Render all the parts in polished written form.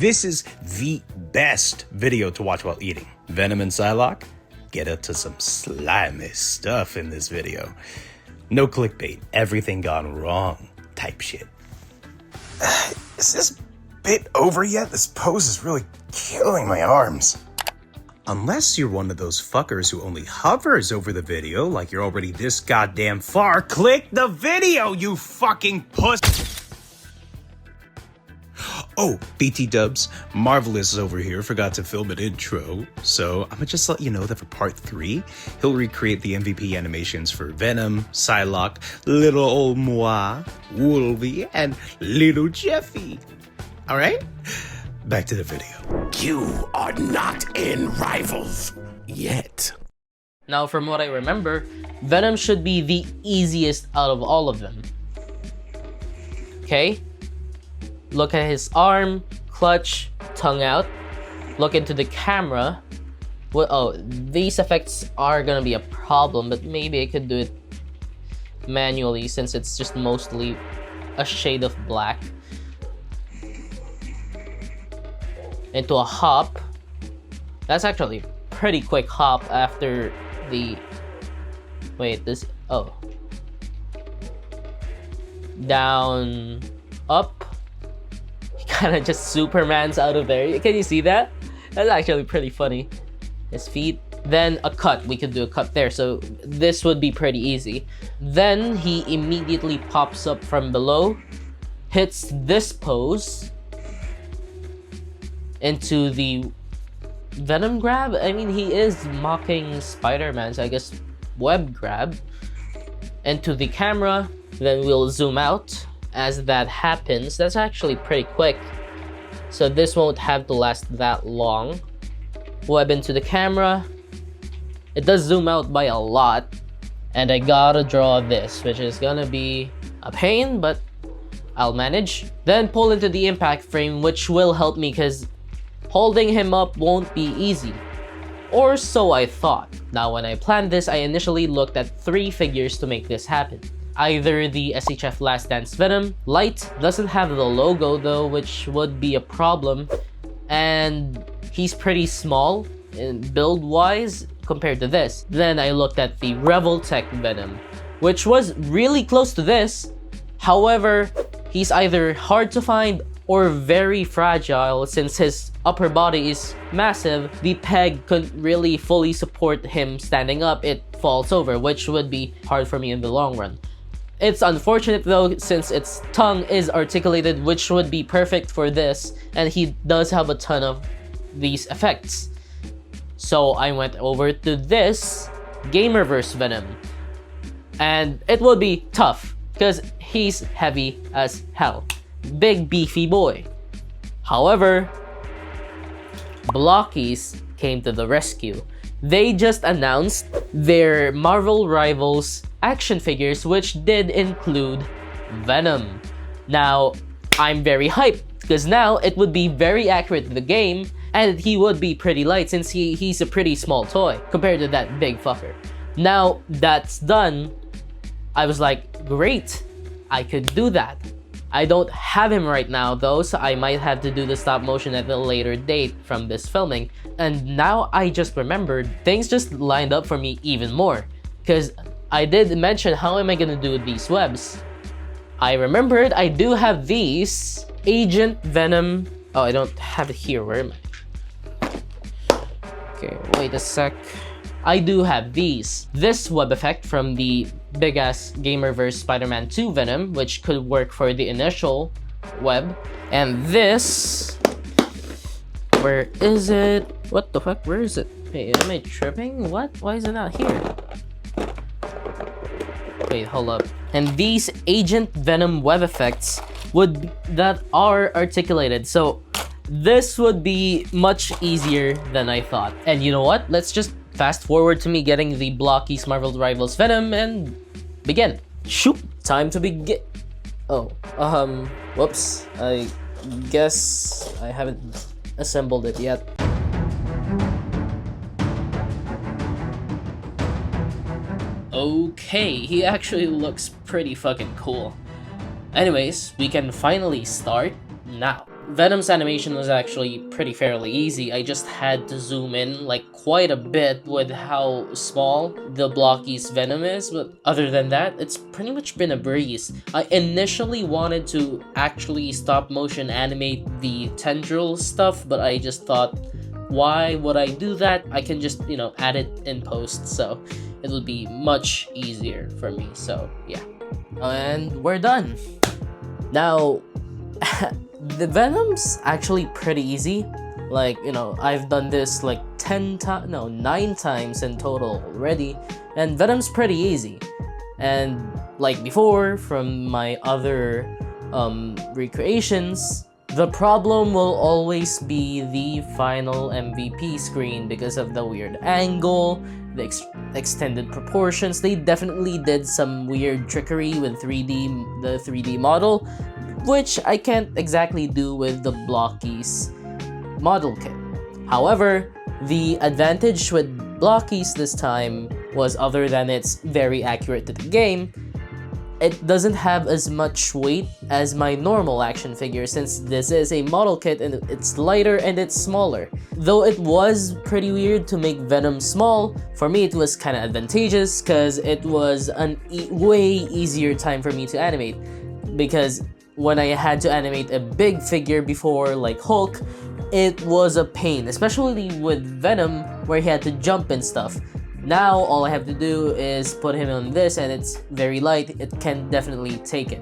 This is the best video to watch while eating. Venom and Psylocke get into some slimy stuff in this video. No clickbait, everything gone wrong type shit. Is this bit over yet? This pose is really killing my arms. Unless you're one of those fuckers who only hovers over the video like you're already this goddamn far, click the video, you fucking puss. Oh, BT dubs, Marvelous over here forgot to film an intro, so I'ma just let you know that for part 3, he'll recreate the MVP animations for Venom, Psylocke, little old moi, Wolvie, and little Jeffy. Alright? Back to the video. You are not in Rivals yet. Now, from what I remember, Venom should be the easiest out of all of them. Okay? Look at his arm, clutch, tongue out. Look into the camera. Well, oh, these effects are gonna be a problem, but maybe I could do it manually since it's just mostly a shade of black. Into a hop. That's actually a pretty quick hop after the... Wait, this... Oh. Down... Up. He kind of just Supermans out of there. Can you see that? That's actually pretty funny. His feet. Then a cut. We could do a cut there. So this would be pretty easy. Then he immediately pops up from below. Hits this pose. Into the Venom grab? I mean, he is mocking Spider-Man, so I guess web grab. Into the camera, then we'll zoom out as that happens. That's actually pretty quick, so this won't have to last that long. Web into the camera. It does zoom out by a lot, and I gotta draw this, which is gonna be a pain, but I'll manage. Then pull into the impact frame, which will help me because holding him up won't be easy. Or so I thought. Now when I planned this, I initially looked at 3 figures to make this happen. Either the SHF Last Dance Venom, Light doesn't have the logo though, which would be a problem, and he's pretty small in build wise compared to this. Then I looked at the Revoltech Venom, which was really close to this. However, he's either hard to find or very fragile since his upper body is massive. The peg couldn't really fully support him standing up. It falls over, which would be hard for me in the long run. It's unfortunate though, since its tongue is articulated, which would be perfect for this, and he does have a ton of these effects. So I went over to this Gamerverse Venom, and it would be tough because he's heavy as hell. Big beefy boy. However, Blockies came to the rescue. They just announced their Marvel Rivals action figures, which did include Venom. Now, I'm very hyped because now it would be very accurate to the game, and he would be pretty light since he's a pretty small toy compared to that big fucker. Now that's done, I was like, great, I could do that. I don't have him right now though, so I might have to do the stop motion at a later date from this filming. And now I just remembered, things just lined up for me even more. Because I did mention, how am I gonna do these webs? I remembered I do have these Agent Venom. Oh, I don't have it here, where am I? Okay, wait a sec. I do have these. This web effect from the big-ass Gamerverse Spider-Man 2 Venom, which could work for the initial web. And this... Where is it? What the fuck? Where is it? Wait, am I tripping? What? Why is it not here? Wait, hold up. And these Agent Venom web effects that are articulated. So this would be much easier than I thought. And you know what? Let's just fast forward to me getting the Blockies Marvel Rivals Venom and begin. Shoot! Time to begin. Oh, whoops. I guess I haven't assembled it yet. Okay, he actually looks pretty fucking cool. Anyways, we can finally start now. Venom's animation was actually pretty fairly easy. I just had to zoom in like quite a bit with how small the blocky's Venom is, but other than that, it's pretty much been a breeze. I initially wanted to actually stop motion animate the tendril stuff, but I just thought, why would I do that? I can just, add it in post, so it would be much easier for me, so yeah. And we're done. Now, the Venom's actually pretty easy. Like, I've done this like 9 times in total already, and Venom's pretty easy. And like before, from my other recreations, the problem will always be the final MVP screen because of the weird angle, the extended proportions. They definitely did some weird trickery with the 3D model, which I can't exactly do with the Blocky's model kit. However, the advantage with Blocky's this time was, other than it's very accurate to the game, it doesn't have as much weight as my normal action figure, since this is a model kit and it's lighter and it's smaller. Though it was pretty weird to make Venom small, for me it was kind of advantageous because it was a way easier time for me to animate. Because when I had to animate a big figure before, like Hulk, it was a pain, especially with Venom where he had to jump and stuff. Now all I have to do is put him on this and it's very light, it can definitely take it.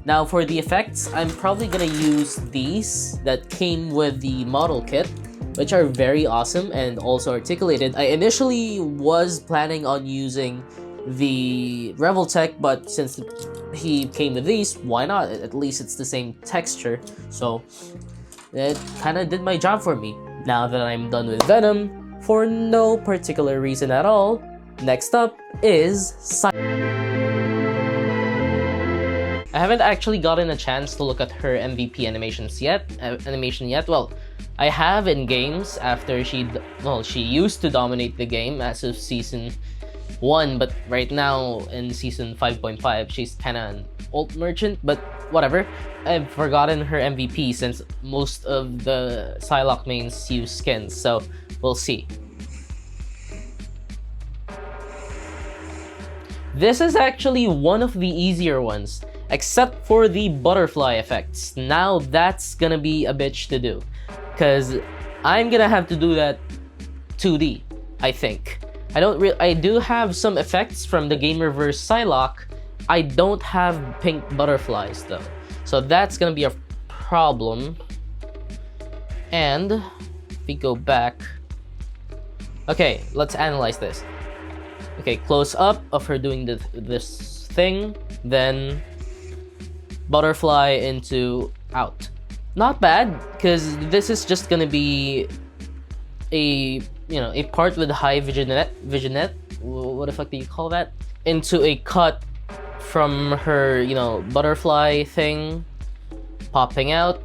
Now for the effects, I'm probably gonna use these that came with the model kit, which are very awesome and also articulated. I initially was planning on using the Revoltech, but since he came with these, why not? At least it's the same texture, so it kind of did my job for me. Now that I'm done with Venom, for no particular reason at all, next up is Psylocke. I haven't actually gotten a chance to look at her MVP animation yet. Well, I have in games after she used to dominate the game as of season 1, but right now in season 5.5 she's kinda an ult merchant, but whatever. I've forgotten her MVP since most of the Psylocke mains use skins, so we'll see. This is actually one of the easier ones, except for the butterfly effects. Now that's gonna be a bitch to do, because I'm gonna have to do that 2D, I think. I do have some effects from the Gamerverse Psylocke. I don't have pink butterflies though, so that's gonna be a problem. And if we go back, okay, let's analyze this. Okay, close up of her doing this thing, then butterfly into out. Not bad, because this is just gonna be a part with high vignette. What the fuck do you call that? Into a cut from her, butterfly thing popping out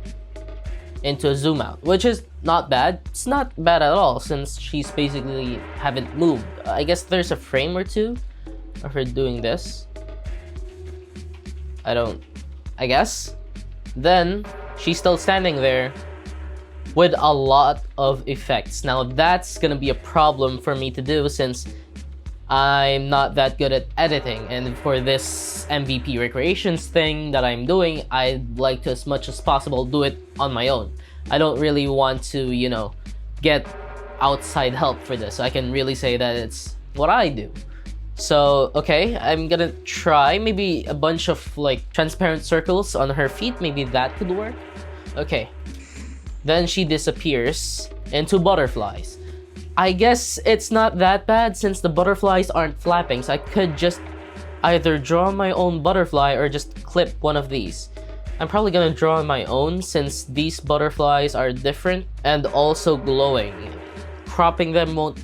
into a zoom out, which is not bad. It's not bad at all since she's basically haven't moved. I guess there's a frame or two of her doing this. I guess. Then she's still standing there with a lot of effects. Now that's gonna be a problem for me to do since I'm not that good at editing, and for this MVP recreations thing that I'm doing, I'd like to, as much as possible, do it on my own. I don't really want to, get outside help for this. So I can really say that it's what I do. So, okay, I'm gonna try maybe a bunch of like transparent circles on her feet. Maybe that could work. Okay. Then she disappears into butterflies. I guess it's not that bad since the butterflies aren't flapping, so I could just either draw my own butterfly or just clip one of these. I'm probably gonna draw my own since these butterflies are different and also glowing. Cropping them won't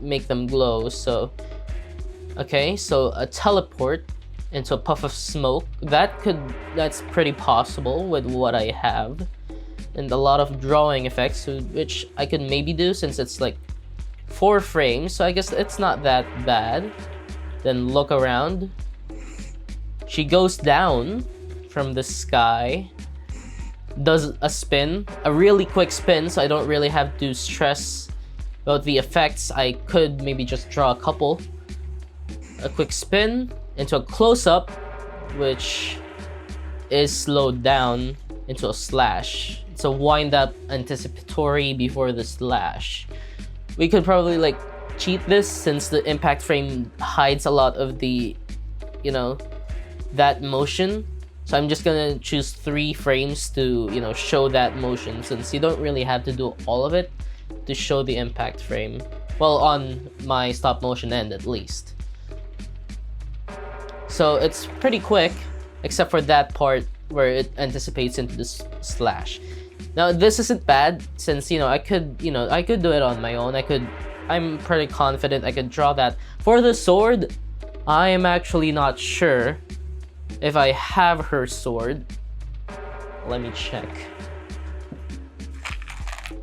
make them glow, so... Okay, so a teleport into a puff of smoke. That's pretty possible with what I have. And a lot of drawing effects, which I could maybe do since it's like 4 frames, so I guess it's not that bad. Then look around. She goes down from the sky. does a spin, a really quick spin, so I don't really have to stress about the effects. I could maybe just draw a couple. A quick spin into a close-up, which is slowed down into a slash. It's a wind-up anticipatory before the slash. We could probably like cheat this since the impact frame hides a lot of the, you know, that motion. So I'm just gonna choose 3 frames to, you know, show that motion, since you don't really have to do all of it to show the impact frame. Well, on my stop motion end at least. So it's pretty quick, except for that part where it anticipates into the slash. Now this isn't bad, since, you know, I could do it on my own. I'm pretty confident I could draw that. For the sword, I am actually not sure if I have her sword. Let me check.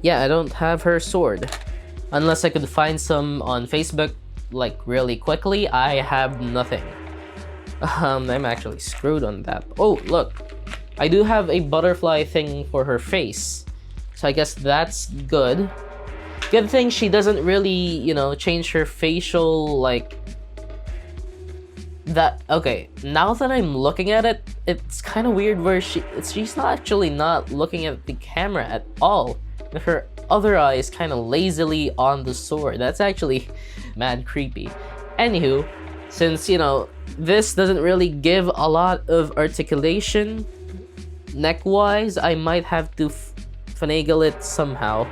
Yeah, I don't have her sword. Unless I could find some on Facebook, like, really quickly, I have nothing. I'm actually screwed on that. Oh, look. I do have a butterfly thing for her face. So I guess that's good. Good thing she doesn't really, you know, change her facial, like... that. Okay, now that I'm looking at it, it's kind of weird where she's not actually not looking at the camera at all. Her other eye is kind of lazily on the sword. That's actually mad creepy. Anywho, since, you know, this doesn't really give a lot of articulation neck-wise, I might have to finagle it somehow.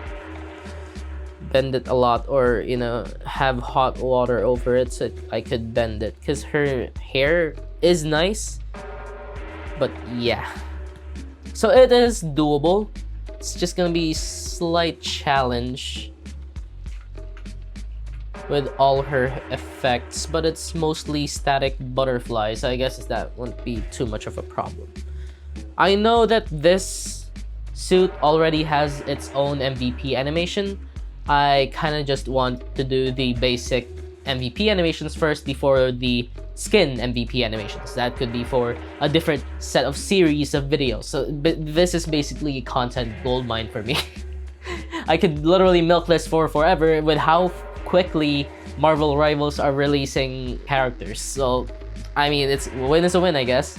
Bend it a lot, or, you know, have hot water over it so I could bend it, because her hair is nice, but yeah. So it is doable. It's just gonna be slight challenge with all her effects, but it's mostly static butterflies, so I guess that won't be too much of a problem. I know that this suit already has its own MVP animation. I kind of just want to do the basic MVP animations first before the skin MVP animations. That could be for a different set of series of videos. So this is basically a content goldmine for me. I could literally milk this for forever with how quickly Marvel Rivals are releasing characters. So, I mean, a win is a win, I guess.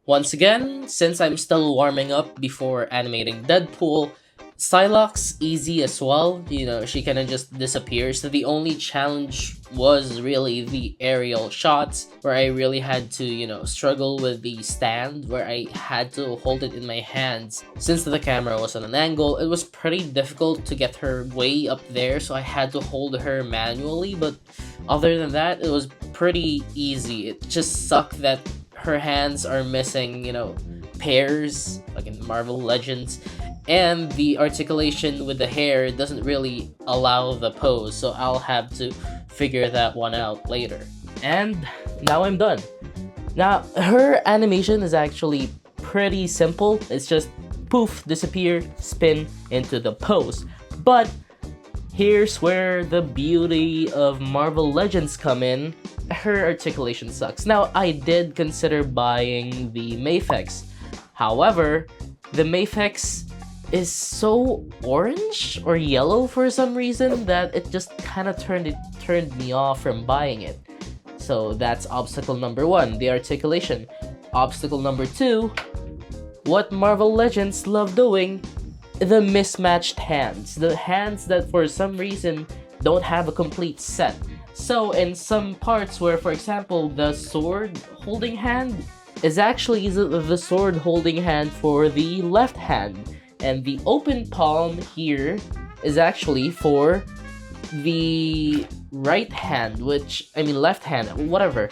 Once again, since I'm still warming up before animating Deadpool, Psylocke's easy as well. You know, she kind of just disappears. So the only challenge was really the aerial shots, where I really had to, you know, struggle with the stand, where I had to hold it in my hands. Since the camera was on an angle, it was pretty difficult to get her way up there, so I had to hold her manually. But other than that, it was pretty easy. It just sucked that her hands are missing, you know, pairs, like in Marvel Legends. And the articulation with the hair doesn't really allow the pose, so I'll have to figure that one out later. And now I'm done. Now, her animation is actually pretty simple. It's just poof, disappear, spin into the pose. But here's where the beauty of Marvel Legends come in. Her articulation sucks. Now, I did consider buying the Mafex. However, the Mafex is so orange or yellow for some reason that it just kind of turned me off from buying it. So that's obstacle number 1, the articulation. Obstacle number 2, what Marvel Legends love doing, the mismatched hands. The hands that for some reason don't have a complete set. So in some parts where, for example, the sword holding hand is actually the sword holding hand for the left hand. And the open palm here is actually for the right hand, left hand, whatever.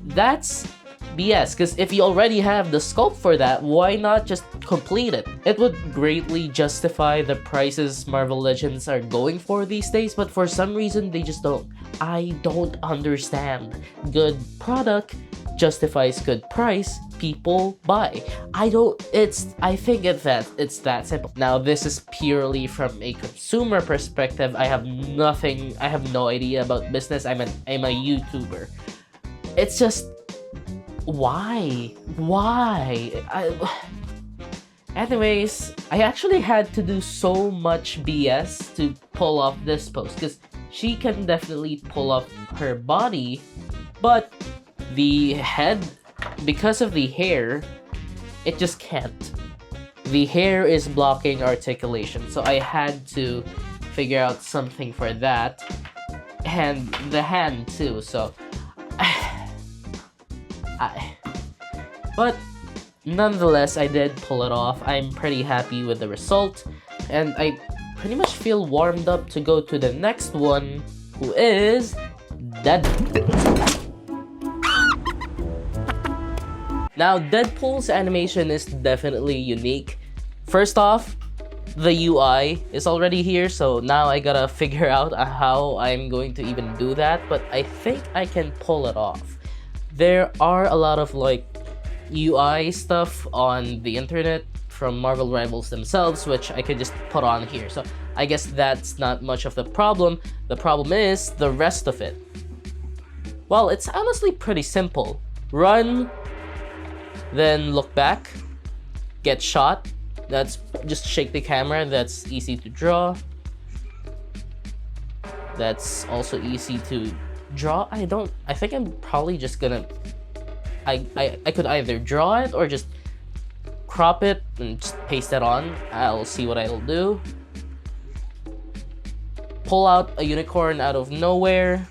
That's BS, because if you already have the sculpt for that, why not just complete it? It would greatly justify the prices Marvel Legends are going for these days, but for some reason they just don't. I don't understand. Good product justifies good price, people buy. I think it's that simple. Now, this is purely from a consumer perspective. I have no idea about business. I'm a YouTuber. It's just, why? Anyways, I actually had to do so much BS to pull off this pose, because she can definitely pull off her body, but the head, because of the hair, it just can't. The hair is blocking articulation, so I had to figure out something for that. And the hand too, so but nonetheless, I did pull it off. I'm pretty happy with the result, and I pretty much feel warmed up to go to the next one, who is Deadpool. Now, Deadpool's animation is definitely unique. First off, the UI is already here, so now I gotta figure out how I'm going to even do that, but I think I can pull it off. There are a lot of like UI stuff on the internet from Marvel Rivals themselves, which I could just put on here, so I guess that's not much of the problem. The problem is the rest of it. Well, it's honestly pretty simple. Run, then look back, get shot. That's just shake the camera. That's easy to draw. That's also easy to draw. I think I'm probably just gonna I could either draw it or just crop it and just paste it on. I'll see what I'll do. Pull out a unicorn out of nowhere.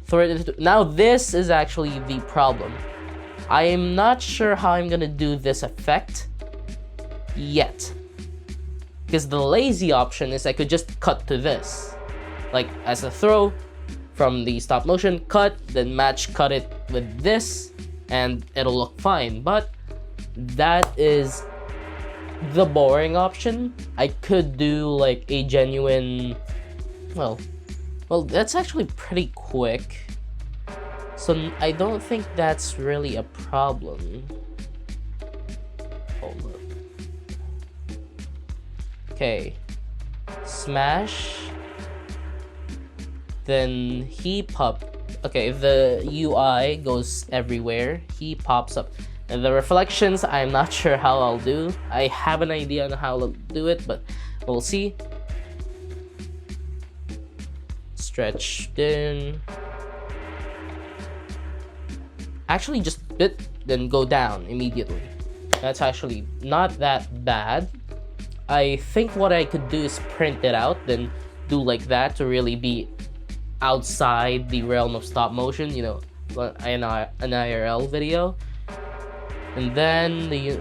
Throw it into... Now this is actually the problem. I am not sure how I'm gonna do this effect yet, because the lazy option is I could just cut to this, like as a throw from the stop motion, cut, then cut it with this, and it'll look fine. But that is the boring option. I could do like a genuine, well, that's actually pretty quick, so I don't think that's really a problem. Hold up. Okay, smash, then he okay, the UI goes everywhere, he pops up, and the reflections, I'm not sure how I'll do. I have an idea on how I'll do it, but we'll see. Stretch in, actually just bit, then go down immediately. That's actually not that bad. I think what I could do is print it out, then do like that to really be outside the realm of stop motion, you know, an IRL video. And then the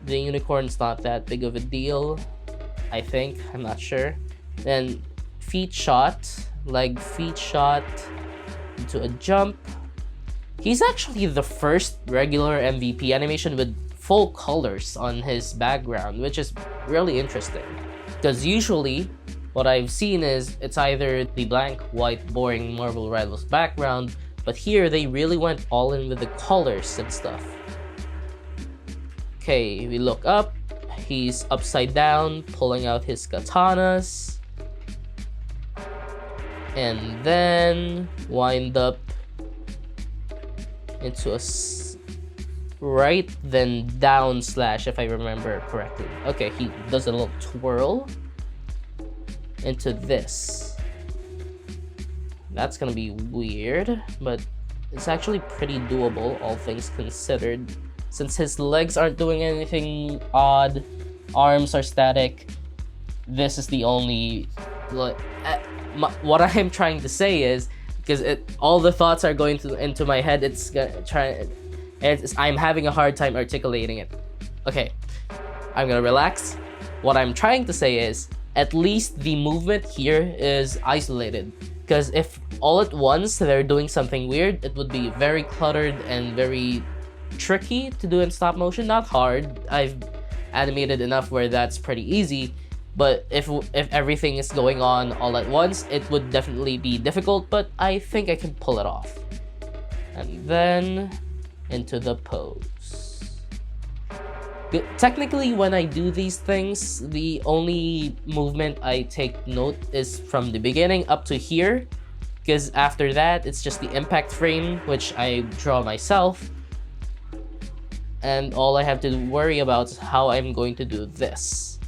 unicorn's not that big of a deal, I think. I'm not sure. Then feet shot, leg feet shot into a jump. He's actually the first regular MVP animation with full colors on his background, which is really interesting, because usually what I've seen is it's either the blank white boring Marvel Rivals background, but here they really went all in with the colors and stuff. Okay, we look up, he's upside down pulling out his katanas, and then wind up into a right, then down slash, if I remember correctly. Okay, he does a little twirl into this. That's gonna be weird, but it's actually pretty doable, all things considered. Since his legs aren't doing anything odd, arms are static, this is the only... what I'm trying to say is, because all the thoughts are going into my head, I'm having a hard time articulating it. Okay, I'm gonna relax. What I'm trying to say is, at least the movement here is isolated. Because if all at once they're doing something weird, it would be very cluttered and very tricky to do in stop motion. Not hard. I've animated enough where that's pretty easy. But if everything is going on all at once, it would definitely be difficult, but I think I can pull it off. And then into the pose. Technically, when I do these things, the only movement I take note is from the beginning up to here, because after that, it's just the impact frame, which I draw myself. and all I have to worry about is how I'm going to do this.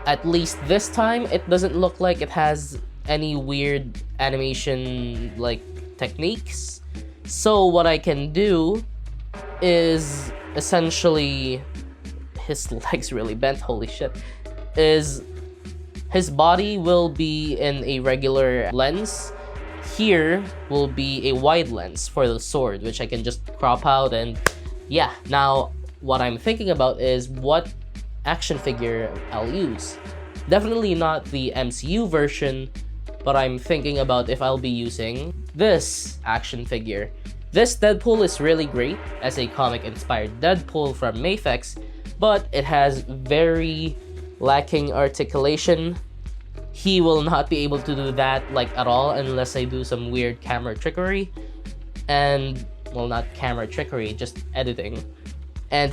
At least this time, it doesn't look like it has any weird animation like techniques. So what I can do is essentially, his legs really bent, holy shit, is his body will be in a regular lens. Here will be a wide lens for the sword, which I can just crop out. And yeah, now what I'm thinking about is what action figure I'll use. Definitely not the MCU version, but I'm thinking about if I'll be using this action figure. This Deadpool is really great as a comic-inspired Deadpool from Mafex, but it has very lacking articulation. He will not be able to do that like at all unless I do some weird camera trickery. And, well, not camera trickery, just editing. And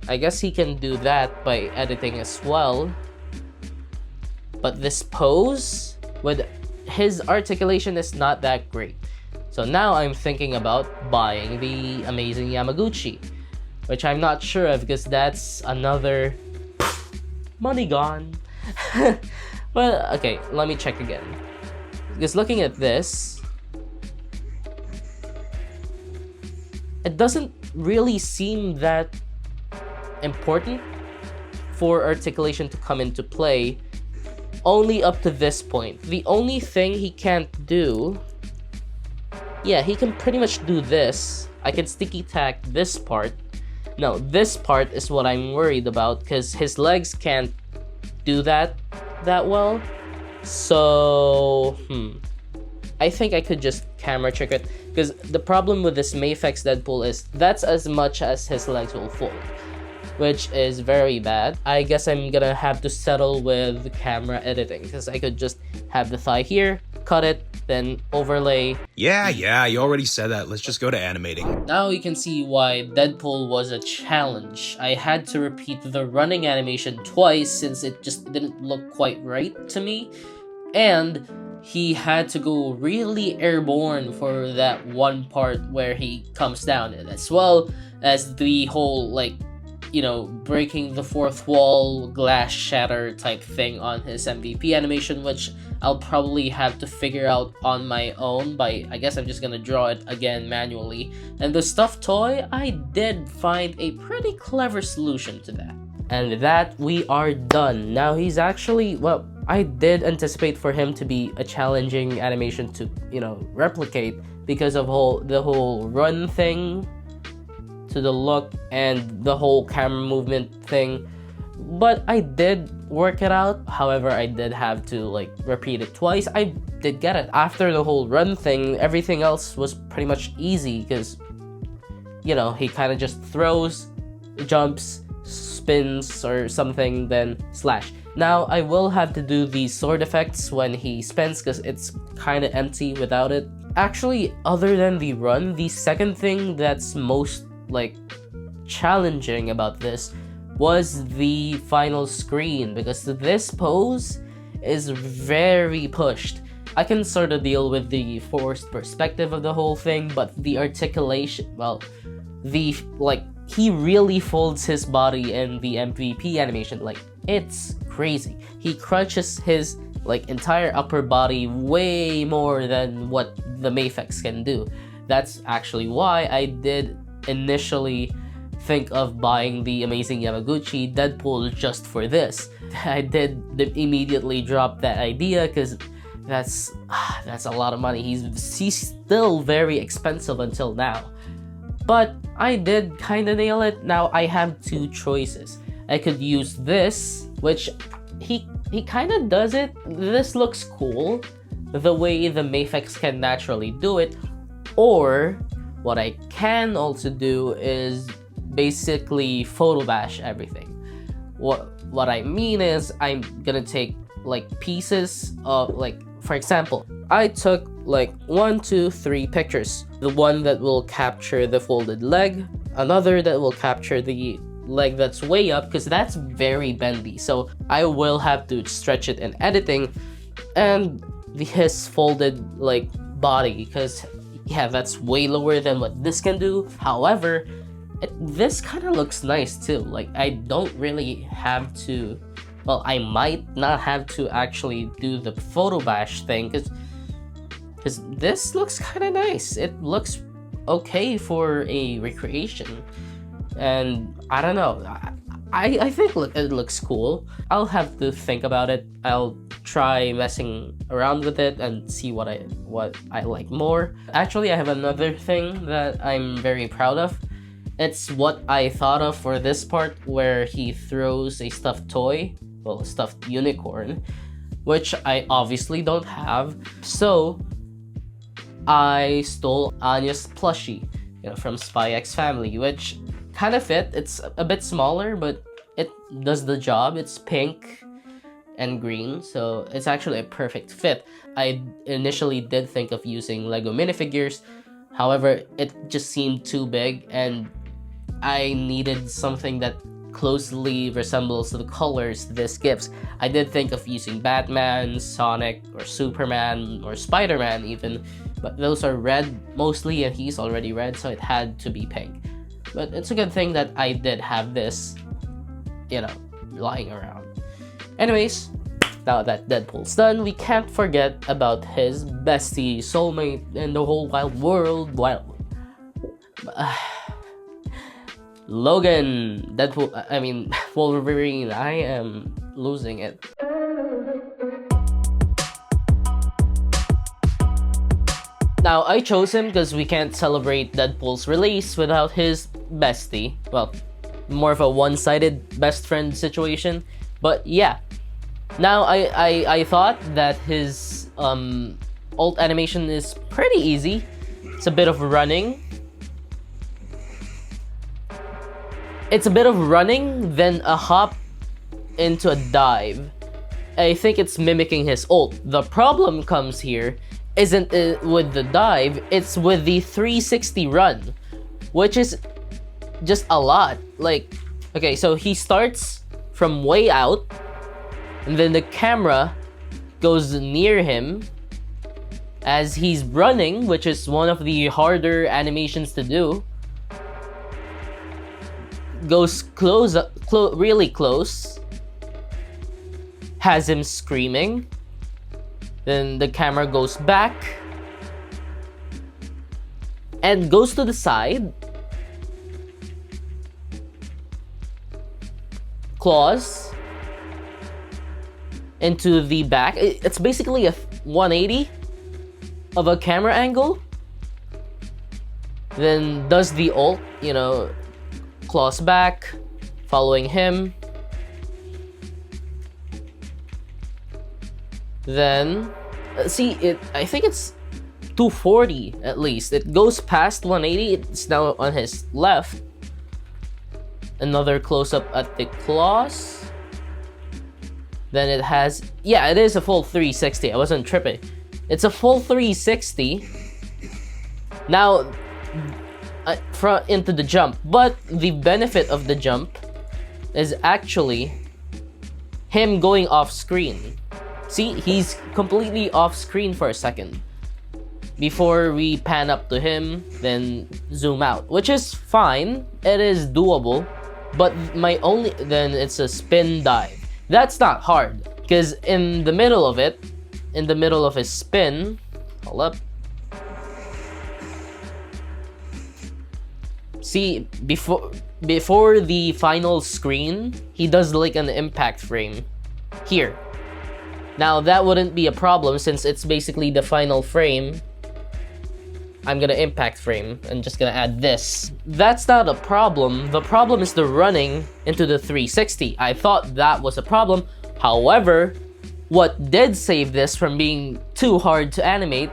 I guess he can do that by editing as well. But this pose, with his articulation, is not that great. So now I'm thinking about buying the Amazing Yamaguchi, which I'm not sure of because that's another money gone. Well, okay, let me check again. Because looking at this, it doesn't really seem that important for articulation to come into play, only up to this point. The only thing he can't do, yeah, he can pretty much do this. I can sticky tack this part. No, this part is what I'm worried about because his legs can't do that well. So, I think I could just camera trick it because the problem with this Mafex Deadpool is that's as much as his legs will fold, which is very bad. I guess I'm gonna have to settle with camera editing because I could just have the thigh here, cut it, then overlay. Yeah, you already said that. Let's just go to animating. Now you can see why Deadpool was a challenge. I had to repeat the running animation twice since it just didn't look quite right to me. And he had to go really airborne for that one part where he comes down, and as well as the whole, like, you know, breaking the fourth wall, glass shatter type thing on his MVP animation, which I'll probably have to figure out on my own by, I guess I'm just gonna draw it again manually. And the stuffed toy, I did find a pretty clever solution to that. And with that, we are done. Now he's actually, well, I did anticipate for him to be a challenging animation to, you know, replicate because of the whole run thing, to the look and the whole camera movement thing, but I did work it out. However, I did have to like repeat it twice. I did get it. After the whole run thing, everything else was pretty much easy because, you know, he kind of just throws, jumps, spins or something, then slash. Now I will have to do the sword effects when he spins because it's kind of empty without it. Actually, other than the run, the second thing that's most like challenging about this was the final screen because this pose is very pushed. I can sort of deal with the forced perspective of the whole thing, but the articulation, well, he really folds his body in the MVP animation, like, it's crazy. He crunches his like entire upper body way more than what the Mafex can do. That's actually why I did initially think of buying the Amazing Yamaguchi Deadpool just for this. I did immediately drop that idea because that's a lot of money. He's still very expensive until now. But I did kind of nail it. Now I have two choices. I could use this, which he kind of does it. This looks cool, the way the Mafex can naturally do it. Or what I can also do is basically photo bash everything. What I mean is I'm gonna take like pieces of, like, for example, I took like 1, 2, 3 pictures. The one that will capture the folded leg, another that will capture the leg that's way up because that's very bendy, so I will have to stretch it in editing, and his folded like body because yeah, that's way lower than what this can do. However, This kind of looks nice too. Like, I don't really have to, well, I might not have to actually do the photo bash thing, because this looks kind of nice. It looks okay for a recreation, and I don't know, I think it looks cool. I'll have to think about it. I'll try messing around with it and see what I like more. Actually, I have another thing that I'm very proud of. It's what I thought of for this part, where he throws a stuffed toy, well, a stuffed unicorn, which I obviously don't have. So I stole Anya's plushie, from Spy X Family, which kind of fit. It's a bit smaller, but it does the job. It's pink and green, so it's actually a perfect fit. I initially did think of using Lego minifigures, however, it just seemed too big, and I needed something that closely resembles the colors this gives. I did think of using Batman, Sonic, or Superman, or Spider-Man even, but those are red mostly, and he's already red, so it had to be pink. But it's a good thing that I did have this, lying around. Anyways, now that Deadpool's done, we can't forget about his bestie, soulmate in the whole wide world. Logan, Wolverine. I am losing it. Now, I chose him because we can't celebrate Deadpool's release without his bestie. Well, more of a one-sided best friend situation. But yeah. Now, I thought that his ult animation is pretty easy. It's a bit of running. Then a hop into a dive. I think it's mimicking his ult. The problem comes here isn't with the dive, it's with the 360 run, which is just a lot. Like, okay, so he starts from way out, and then the camera goes near him as he's running, which is one of the harder animations to do. Goes really close, has him screaming, then the camera goes back and goes to the side, claws into the back. It's basically a 180 of a camera angle, then does the ult, claws back, following him. Then, I think it's 240 at least. It goes past 180, it's now on his left. Another close-up at the claws. Then it has, it is a full 360, I wasn't tripping. It's a full 360. Now, into the jump, but the benefit of the jump is actually him going off screen. See, he's completely off screen for a second before we pan up to him, then zoom out, which is fine. It is doable, but then it's a spin dive. That's not hard, because in the middle of his spin, hold up. See, before the final screen, he does like an impact frame here. Now, that wouldn't be a problem since it's basically the final frame. I'm gonna impact frame and just gonna add this. That's not a problem. The problem is the running into the 360. I thought that was a problem. However, what did save this from being too hard to animate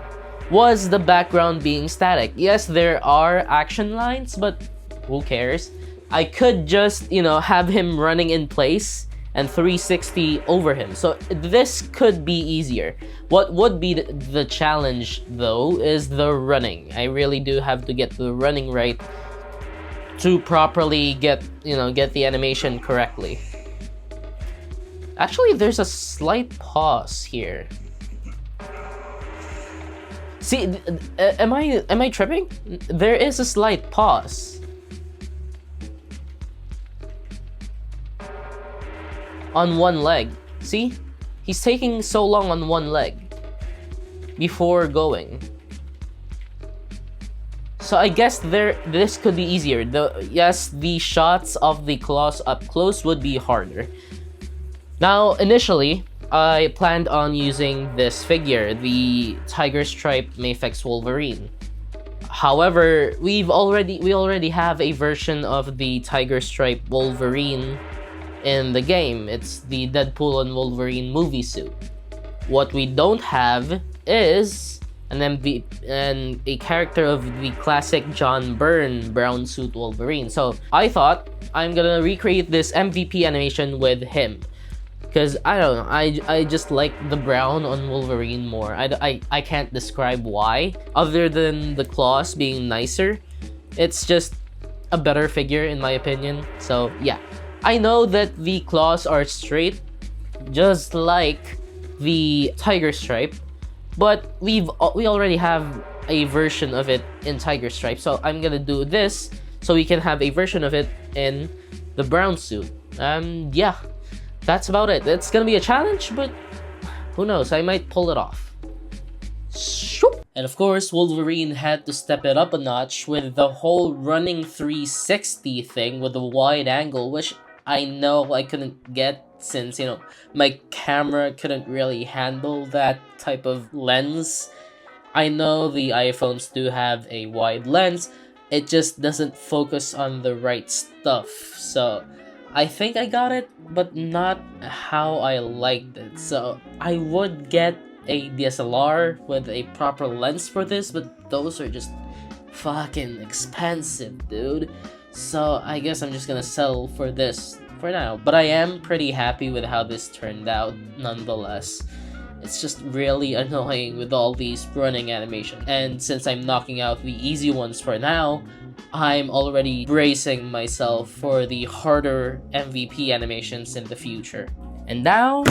was the background being static. Yes, there are action lines, but who cares? I could just, have him running in place and 360 over him. So this could be easier. What would be the challenge though is the running. I really do have to get the running right to properly get the animation correctly. Actually, there's a slight pause here. See, am I tripping? There is a slight pause. on one leg. See? He's taking so long on one leg before going. So I guess this could be easier. Yes, the shots of the claws up close would be harder. Now, initially, I planned on using this figure, the Tiger Stripe Mafex Wolverine. However, we already have a version of the Tiger Stripe Wolverine in the game. It's the Deadpool and Wolverine movie suit. What we don't have is a character of the classic John Byrne brown suit Wolverine. So I thought I'm gonna recreate this MVP animation with him. Because I don't know, I just like the brown on Wolverine more. I can't describe why, other than the claws being nicer. It's just a better figure in my opinion. So yeah, I know that the claws are straight, just like the Tiger Stripe, but we already have a version of it in Tiger Stripe. So I'm gonna do this so we can have a version of it in the brown suit. Yeah. That's about it. It's gonna be a challenge, but who knows? I might pull it off. And of course, Wolverine had to step it up a notch with the whole running 360 thing with the wide angle, which I know I couldn't get since, you know, my camera couldn't really handle that type of lens. I know the iPhones do have a wide lens, it just doesn't focus on the right stuff. So I think I got it, but not how I liked it. So I would get a DSLR with a proper lens for this, but those are just fucking expensive, dude. So I guess I'm just gonna settle for this for now. But I am pretty happy with how this turned out nonetheless. It's just really annoying with all these running animations. And since I'm knocking out the easy ones for now, I'm already bracing myself for the harder MVP animations in the future. And now,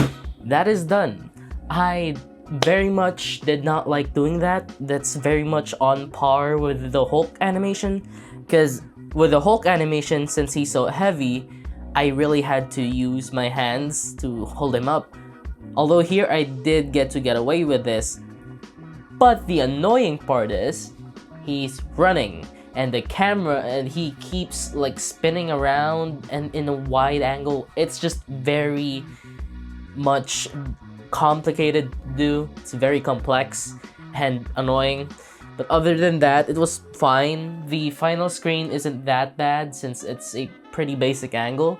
that is done. I very much did not like doing that. That's very much on par with the Hulk animation, because with the Hulk animation, since he's so heavy, I really had to use my hands to hold him up. Although here I did get away with this, but the annoying part is he's running and the camera, and he keeps like spinning around and in a wide angle. It's just very much complicated to do. It's very complex and annoying. But other than that, it was fine. The final screen isn't that bad since it's a pretty basic angle.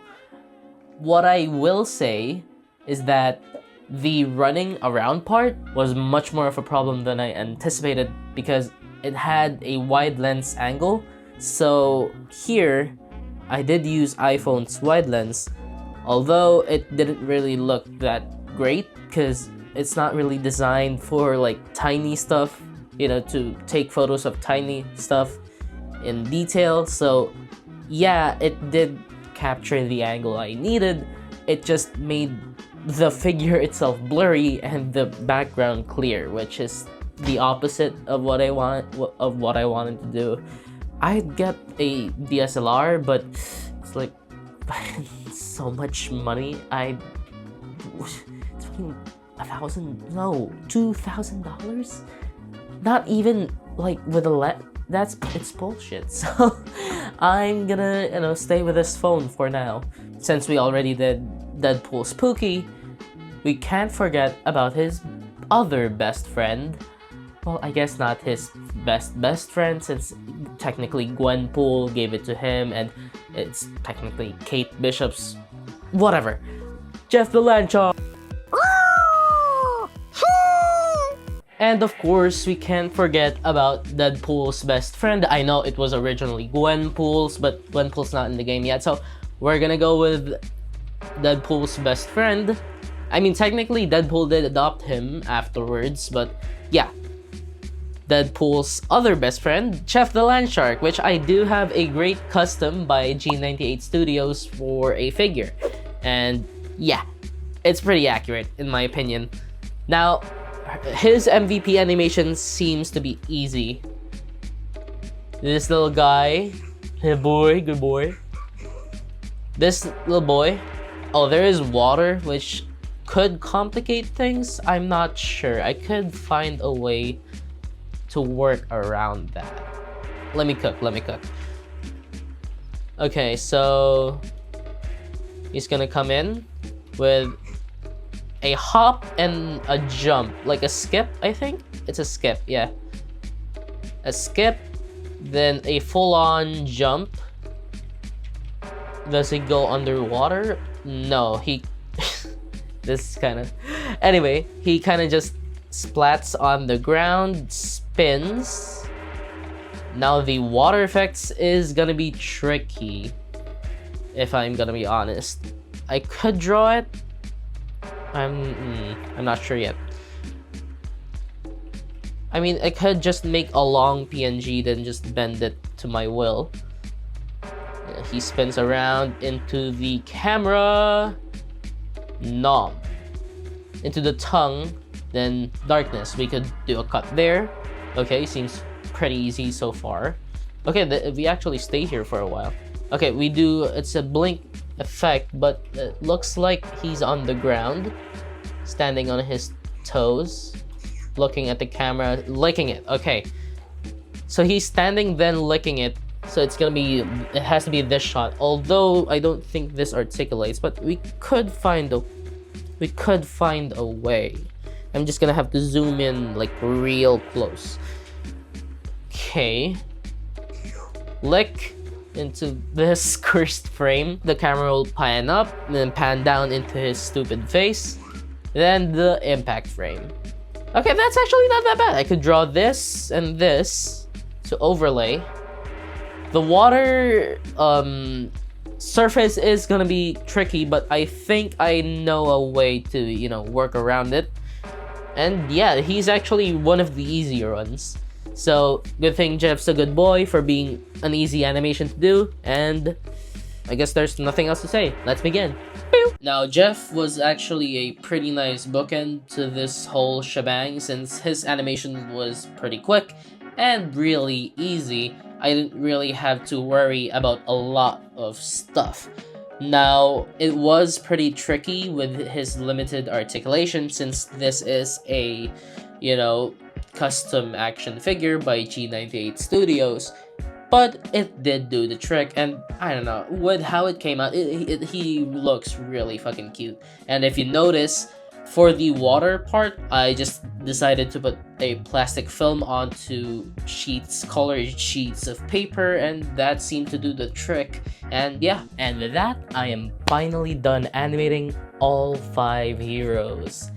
What I will say is that the running around part was much more of a problem than I anticipated, because it had a wide lens angle. So here, I did use iPhone's wide lens, although it didn't really look that great because it's not really designed for like tiny stuff, you know, to take photos of tiny stuff in detail. So yeah, it did capture the angle I needed. It just made the figure itself blurry and the background clear, which is the opposite of what I wanted to do. I'd get a DSLR, but it's like so much money. It's fucking $2,000? Not even like with a it's bullshit. So I'm gonna, you know, stay with this phone for now. Since we already did Deadpool Spooky, we can't forget about his other best friend. Well, I guess not his best friend, since technically Gwenpool gave it to him, and it's technically Kate Bishop's whatever. Jeff the Landshark. And of course, we can't forget about Deadpool's best friend. I know it was originally Gwenpool's, but Gwenpool's not in the game yet, so we're gonna go with Deadpool's best friend. I mean, technically, Deadpool did adopt him afterwards, but yeah. Deadpool's other best friend, Jeff the Landshark, which I do have a great custom by G98 Studios for a figure. And yeah, it's pretty accurate in my opinion. Now, his MVP animation seems to be easy. This little guy, good boy. This little boy Oh, there is water, which could complicate things. I'm not sure. I could find a way to work around that. Let me cook. Okay, so he's gonna come in with a hop and a jump, like a skip, I think. It's a skip, yeah. A skip, then a full-on jump. Does he go underwater? No, he... this is kind of... Anyway, he kind of just splats on the ground, spins. Now the water effects is gonna be tricky, if I'm gonna be honest. I could draw it. I'm not sure yet. I mean, I could just make a long PNG, then just bend it to my will. Yeah, he spins around into the camera. Nom. Into the tongue. Then darkness. We could do a cut there. Okay, seems pretty easy so far. Okay, we actually stay here for a while. Okay, we do, it's a blink effect, but it looks like he's on the ground, standing on his toes, looking at the camera, licking it. Okay, so he's standing then licking it, so it's gonna be, it has to be this shot, although I don't think this articulates, but we could find a way. I'm just gonna have to zoom in like real close. Okay, lick into this cursed frame. The camera will pan up, then pan down into his stupid face. Then the impact frame. Okay, that's actually not that bad. I could draw this and this to overlay. The water surface is gonna be tricky, but I think I know a way to, you know, work around it. And yeah, he's actually one of the easier ones. So, good thing Jeff's a good boy for being an easy animation to do, and I guess there's nothing else to say. Let's begin. Now, Jeff was actually a pretty nice bookend to this whole shebang since his animation was pretty quick and really easy. I didn't really have to worry about a lot of stuff. Now, it was pretty tricky with his limited articulation since this is a, you know, custom action figure by G98 Studios, but it did do the trick, and I don't know, with how it came out, he looks really fucking cute. And if you notice, for the water part, I just decided to put a plastic film onto colored sheets of paper, and that seemed to do the trick. And yeah, and with that, I am finally done animating all 5 heroes.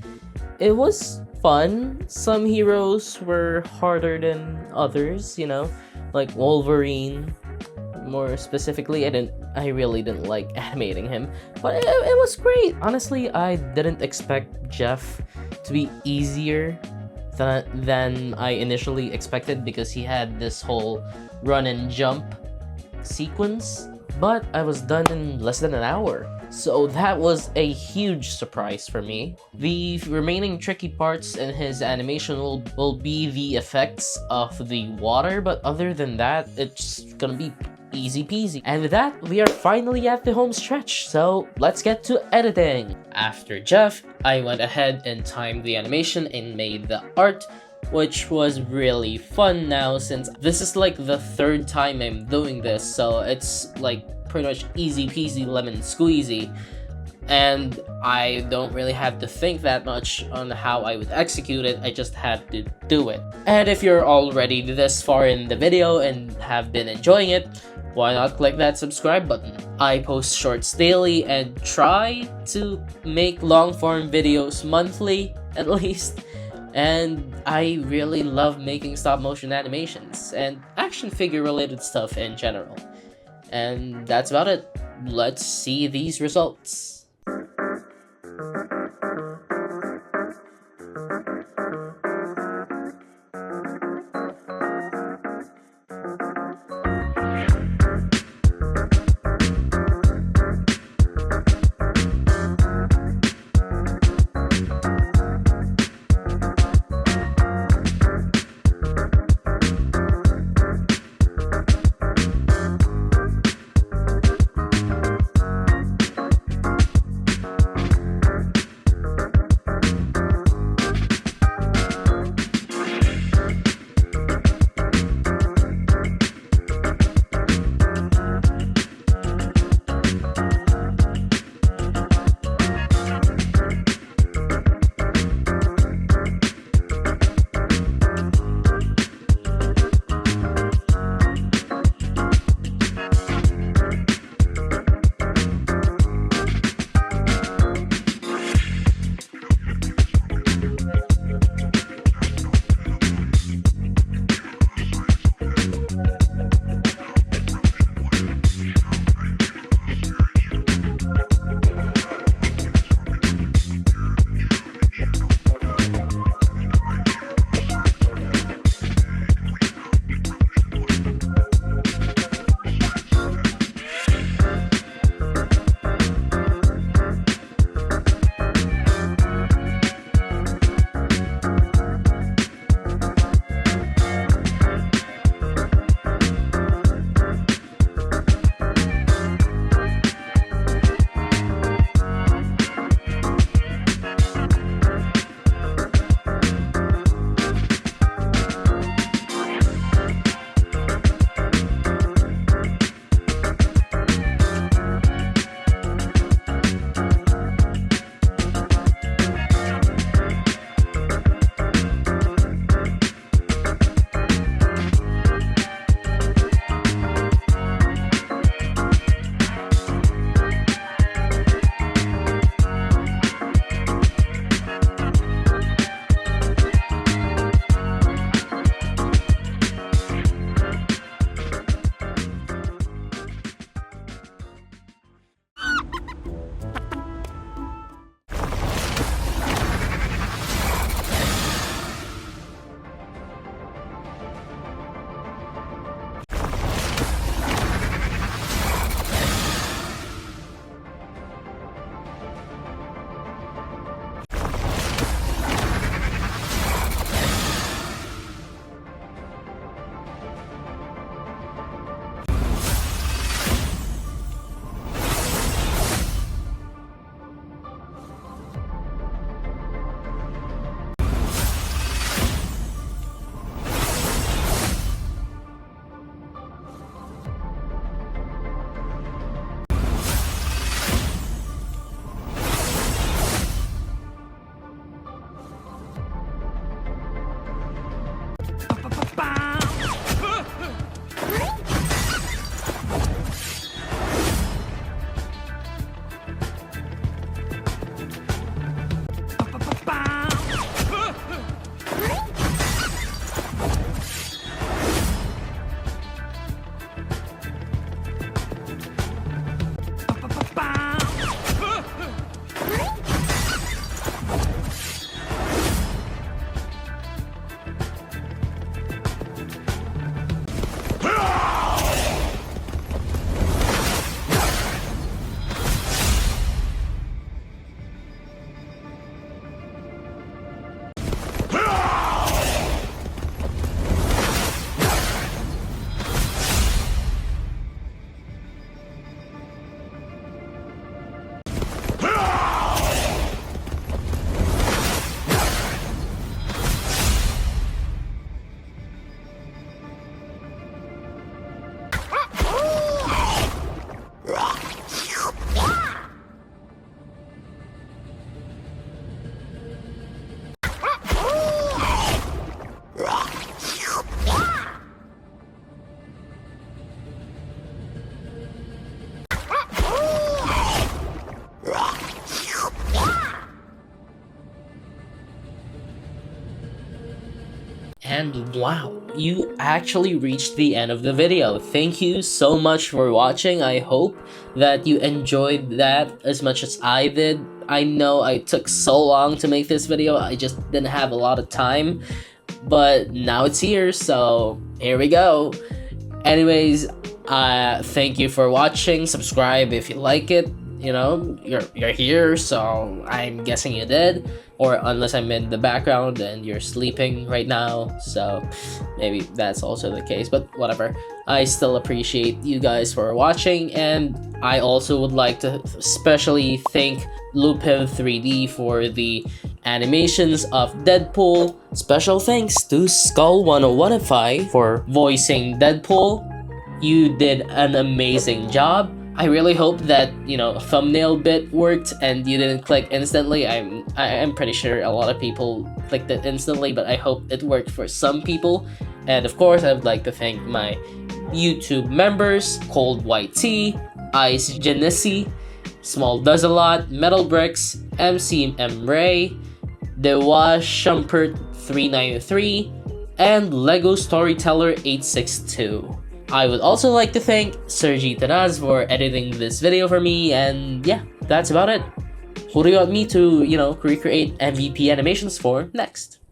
It was fun. Some heroes were harder than others, you know, like Wolverine. More specifically, I really didn't like animating him, but it was great. Honestly, I didn't expect Jeff to be easier than I initially expected because he had this whole run and jump sequence, but I was done in less than an hour. So that was a huge surprise for me. The remaining tricky parts in his animation will be the effects of the water, but other than that, it's gonna be easy peasy. And with that, we are finally at the home stretch, so let's get to editing. After Jeff, I went ahead and timed the animation and made the art, which was really fun now since this is like the 3rd time I'm doing this, so it's like pretty much easy peasy lemon squeezy, and I don't really have to think that much on how I would execute it. I just had to do it. And if you're already this far in the video and have been enjoying it, why not click that subscribe button? I post shorts daily and try to make long form videos monthly at least, and I really love making stop motion animations and action figure related stuff in general. And that's about it. Let's see these results. And wow, you actually reached the end of the video. Thank you so much for watching. I hope that you enjoyed that as much as I did. I know I took so long to make this video, I just didn't have a lot of time, but now it's here, so here we go. Anyways, thank you for watching. Subscribe if you like it. You know, you're here, so I'm guessing you did. Or unless I'm in the background and you're sleeping right now, so maybe that's also the case, but whatever. I still appreciate you guys for watching, and I also would like to especially thank Lupiv 3D for the animations of Deadpool. Special thanks to Skull101ify for voicing Deadpool. You did an amazing job. I really hope that, you know, a thumbnail bit worked and you didn't click instantly. I'm pretty sure a lot of people clicked it instantly, but I hope it worked for some people. And of course, I would like to thank my YouTube members, Cold White Tea, Ice Genesee, Small Does a Lot, Metal Bricks, MCM Ray, Dewa Shumpert 393, and Lego Storyteller 862. I would also like to thank Sergij Teraz for editing this video for me, and yeah, that's about it. Who do you want me to, you know, recreate MVP animations for next?